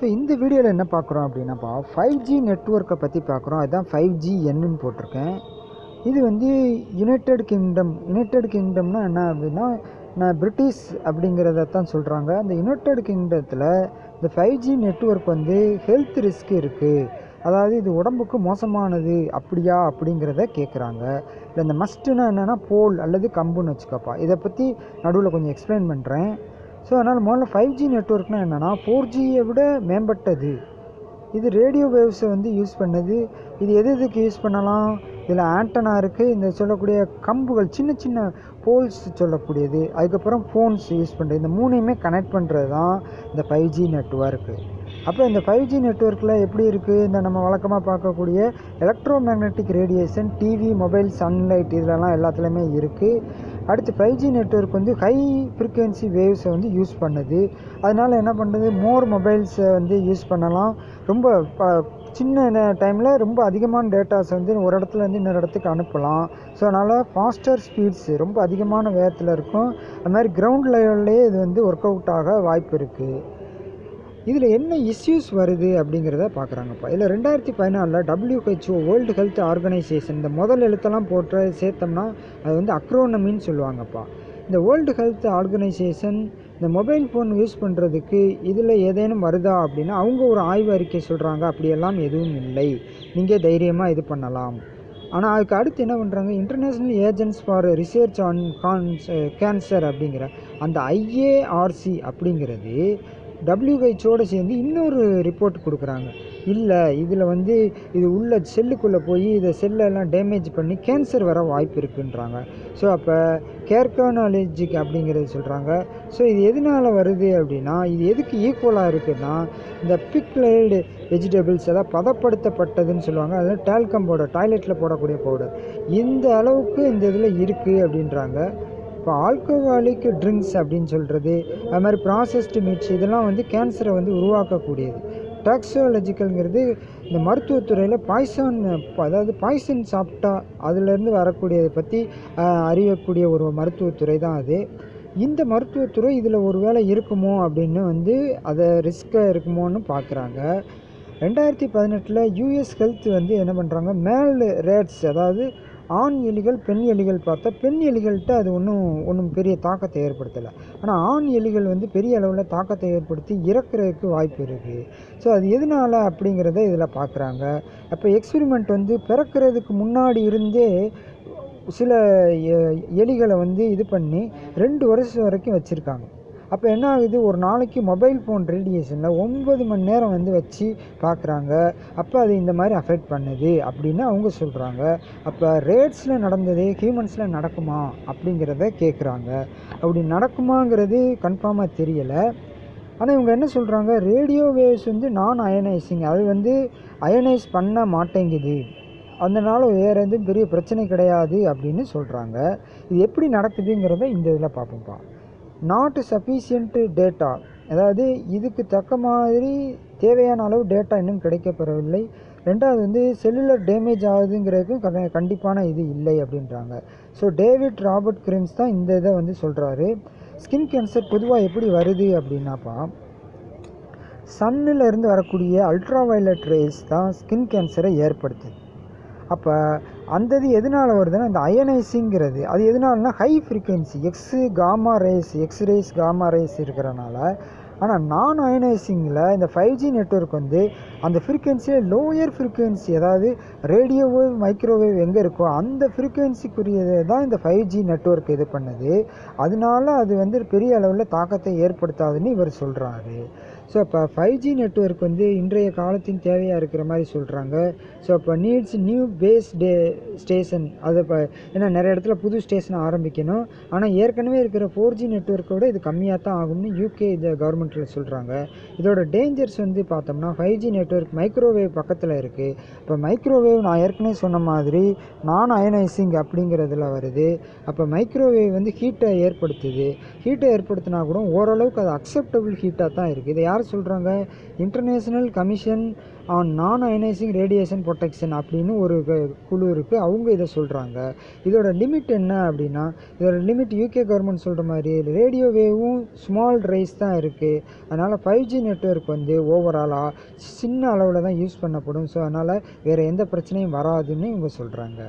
So இந்த வீடியோவில் என்ன பார்க்குறோம் அப்படின்னாப்பா 5G நெட்வொர்க்கை பற்றி பார்க்குறோம். அதுதான் 5Gன்னு போட்டிருக்கேன். இது வந்து யுனைடெட் கிங்டம்னா என்ன அப்படின்னா பிரிட்டிஷ் அப்படிங்கிறத தான் சொல்கிறாங்க. அந்த யுனைடெட் கிங்டத்தில் இந்த 5G நெட்வொர்க் வந்து ஹெல்த் ரிஸ்க் இருக்குது, அதாவது இது உடம்புக்கு மோசமானது அப்படியா அப்படிங்கிறத கேட்குறாங்க. இல்லை இந்த மஸ்ட்டுனா என்னென்னா போல் அல்லது கம்புன்னு வச்சுக்கப்பா. இதை பற்றி நடுவில் கொஞ்சம் எக்ஸ்பிளைன் பண்ணுறேன். ஸோ அதனால் முதல்ல 5G நெட்வொர்க்னால் என்னென்னா 4Gயை விட மேம்பட்டது. இது ரேடியோ வேவ்ஸை வந்து யூஸ் பண்ணுது. இது எதுக்கு யூஸ் பண்ணலாம்? இதில் ஆண்டனா இருக்குது, இந்த சொல்லக்கூடிய கம்புகள் சின்ன சின்ன போல்ஸ் சொல்லக்கூடியது, அதுக்கப்புறம் ஃபோன்ஸ் யூஸ் பண்ணுறது. இந்த மூணையுமே கனெக்ட் பண்ணுறது தான் இந்த 5G நெட்வொர்க்கு. அப்போ இந்த 5G நெட்வொர்க்கில் எப்படி இருக்குது? இந்த நம்ம வழக்கமாக பார்க்கக்கூடிய electro magnetic radiation, TV, mobile, sunlight இதிலலாம் எல்லாத்துலேயுமே இருக்குது. அடுத்து 5G நெட்வொர்க் வந்து ஹை ஃப்ரீக்வன்சி வேவ்ஸை வந்து யூஸ் பண்ணுது. அதனால் என்ன பண்ணுறது, மோர் மொபைல்ஸை வந்து யூஸ் பண்ணலாம். ரொம்ப சின்ன டைமில் ரொம்ப அதிகமான டேட்டாஸை வந்து ஒரு இடத்துலேருந்து இன்னொரு இடத்துக்கு அனுப்பலாம். ஸோ அதனால் ஃபாஸ்டர் ஸ்பீட்ஸ் ரொம்ப அதிகமான வேகத்தில் இருக்கும். அது மாதிரி கிரவுண்ட் லெவல்லையே இது வந்து ஒர்க் அவுட் ஆக வாய்ப்பு இருக்குது. இதில் என்ன இஷ்யூஸ் வருது அப்படிங்கிறத பார்க்குறாங்கப்பா. இதில் 2014 WHO வேர்ல்டு ஹெல்த் ஆர்கனைசேஷன் இந்த முதல் எழுத்தெல்லாம் போட்டு சேர்த்தோம்னா அது வந்து அக்ரோனமின்னு சொல்லுவாங்கப்பா. இந்த வேர்ல்டு ஹெல்த் ஆர்கனைசேஷன் இந்த மொபைல் ஃபோன் யூஸ் பண்ணுறதுக்கு இதில் ஏதேனும் வருதா அப்படின்னா அவங்க ஒரு ஆய்வு அறிக்கை சொல்கிறாங்க, அப்படியெல்லாம் எதுவும் இல்லை, நீங்கள் தைரியமாக இது பண்ணலாம். ஆனால் அதுக்கு அடுத்து என்ன பண்ணுறாங்க, international agents for research on cancer அப்படிங்கிற அந்த IARC அப்படிங்கிறது WHO சேர்ந்து இன்னொரு ரிப்போர்ட் கொடுக்குறாங்க. இல்லை இதில் வந்து இது உள்ள செல்லுக்குள்ளே போய் இதை செல்லெல்லாம் டேமேஜ் பண்ணி கேன்சர் வர வாய்ப்பு இருக்குன்றாங்க. ஸோ அப்போ கேர்கானாலஜிக் அப்படிங்கிறது சொல்கிறாங்க. ஸோ இது எதனால் வருது அப்படின்னா இது எதுக்கு ஈக்குவலாக இருக்குதுன்னா இந்த பிக்லைடு வெஜிடபிள்ஸ், அதாவது பதப்படுத்தப்பட்டதுன்னு சொல்லுவாங்க, அதாவது டால்கம் பவுடர், டாய்லெட்டில் போடக்கூடிய பவுடர், இந்த அளவுக்கு இந்த இதில் இருக்குது அப்படின்றாங்க. இப்போ ஆல்கஹாலிக் ட்ரிங்க்ஸ் அப்படின்னு சொல்கிறது, அது மாதிரி ப்ராசஸ்டு மீட்ஸ், இதெல்லாம் வந்து கேன்சரை வந்து உருவாக்கக்கூடியது. டாக்ஸாலஜிக்கல்ங்கிறது இந்த மருத்துவத்துறையில் பாய்சன் சாப்பிட்டா அதிலேருந்து வரக்கூடியதை பற்றி அறியக்கூடிய ஒரு மருத்துவத்துறை தான் அது. இந்த மருத்துவத்துறை இதில் ஒரு வேளை இருக்குமோ அப்படின்னு வந்து அதை ரிஸ்க்காக இருக்குமோன்னு பார்க்குறாங்க. 2018 US ஹெல்த் வந்து என்ன பண்ணுறாங்க, மேல் ரேட்ஸ், அதாவது ஆண் எலிகள் பெண் எலிகள் பார்த்தா பெண் எலிகள்கிட்ட அது ஒன்றும் பெரிய தாக்கத்தை ஏற்படுத்தலை. ஆனால் ஆண் எலிகள் வந்து பெரிய அளவில் தாக்கத்தை ஏற்படுத்தி இறக்குறதுக்கு வாய்ப்பு இருக்குது. ஸோ அது எதனால் அப்படிங்கிறத இதில் பார்க்குறாங்க. அப்போ எக்ஸ்பெரிமெண்ட் வந்து பிறக்கிறதுக்கு முன்னாடி இருந்தே சில எலிகளை வந்து இது பண்ணி 2 வருஷம் வரைக்கும் வச்சுருக்காங்க. அப்போ என்ன ஆகுது, ஒரு நாளைக்கு மொபைல் ஃபோன் ரேடியேஷனில் 9 மணி நேரம் வந்து வச்சு பார்க்குறாங்க. அப்போ அது இந்த மாதிரி அஃபெக்ட் பண்ணுது அப்படின்னு அவங்க சொல்கிறாங்க. அப்போ ரேட்ஸில் நடந்ததே ஹியூமன்ஸில் நடக்குமா அப்படிங்கிறத கேட்குறாங்க. அப்படி நடக்குமாங்கிறது கன்ஃபார்மாக தெரியலை. ஆனால் இவங்க என்ன சொல்கிறாங்க, ரேடியோ வேவ்ஸ் வந்து நான் அயனைசிங், அது வந்து அயனைஸ் பண்ண மாட்டேங்குது, அதனால் வேறு எதுவும் பெரிய பிரச்சனை கிடையாது அப்படின்னு சொல்கிறாங்க. இது எப்படி நடக்குதுங்கிறத இந்த இதில் பார்ப்போம்ப்பா. நாட் சஃபிஷியன்ட் டேட்டா, அதாவது இதுக்கு தக்க மாதிரி தேவையான அளவு டேட்டா இன்னும் கிடைக்கப்பெறவில்லை. ரெண்டாவது வந்து செல்லுலர் டேமேஜ் ஆகுதுங்கிறதுக்கு கண்டிப்பான இது இல்லை அப்படின்றாங்க. ஸோ டேவிட் ராபர்ட் கிரிம்ஸ் தான் இந்த இதை வந்து சொல்கிறாரு. ஸ்கின் கேன்சர் பொதுவாக எப்படி வருது அப்படின்னாப்பா, சன்னில் இருந்து வரக்கூடிய அல்ட்ரா வயலட் ரேஸ் தான் ஸ்கின் கேன்சரை ஏற்படுத்துது. அப்போ அந்த இது எதனால் வருதுன்னா இந்த அயனைசிங்கிறது அது எதனாலனா high frequency x rays gamma rays இருக்கிறனால. ஆனால் நான் அயனைசிங்கில் இந்த 5G நெட்வொர்க் வந்து அந்த ஃப்ரீக்வன்சியில் லோயர் ஃப்ரீக்வன்சி, அதாவது ரேடியோவேவ் மைக்ரோவேவ் எங்கே இருக்கோ அந்த ஃப்ரீக்வன்சிக்குரியதை தான் இந்த 5G நெட்வொர்க் இது பண்ணுது. அதனால அது வந்து பெரிய அளவில் தாக்கத்தை ஏற்படுத்தாதுன்னு இவர் சொல்கிறாரு. ஸோ அப்போ 5G நெட்வொர்க் வந்து இன்றைய காலத்தின் தேவையாக இருக்கிற மாதிரி சொல்கிறாங்க. ஸோ அப்போ நீட்ஸ் நியூ பேஸ் ஸ்டேஷன், அது இப்போ ஏன்னா நிறைய இடத்துல புது ஸ்டேஷன் ஆரம்பிக்கணும். ஆனால் ஏற்கனவே இருக்கிற 4G நெட்வொர்க்கோட இது கம்மியாக தான் ஆகும்னு UK இந்த கவர்மெண்ட்டில் சொல்கிறாங்க. இதோட டேஞ்சர்ஸ் வந்து பார்த்தோம்னா 5G நெட்வொர்க் மைக்ரோவேவ் பக்கத்தில் இருக்குது. இப்போ மைக்ரோவேவ் நான் ஏற்கனவே சொன்ன மாதிரி நான் அயனைசிங் அப்படிங்கிறதுல வருது. அப்போ மைக்ரோவேவ் வந்து ஹீட்டை ஏற்படுத்துனா கூட ஓரளவுக்கு அது அக்செப்டபிள் ஹீட்டாக தான் இருக்குது. இதை யார் யார் சொல்கிறாங்க, இன்டர்நேஷ்னல் கமிஷன் ஆன் நான் அயனைசிங் ரேடியேஷன் ப்ரொடெக்ஷன் அப்படின்னு ஒரு குழு இருக்குது. அவங்க இதை சொல்கிறாங்க. இதோட லிமிட் என்ன அப்படின்னா, இதோட லிமிட் யூகே கவர்மெண்ட் சொல்கிற மாதிரி ரேடியோ வேவும் ஸ்மால் ரைஸ் தான் இருக்குது. அதனால் 5G நெட்வொர்க் வந்து ஓவராலாக சின்ன அளவில் தான் யூஸ் பண்ணப்படும். ஸோ அதனால் வேறு எந்த பிரச்சனையும் வராதுன்னு இவங்க சொல்கிறாங்க.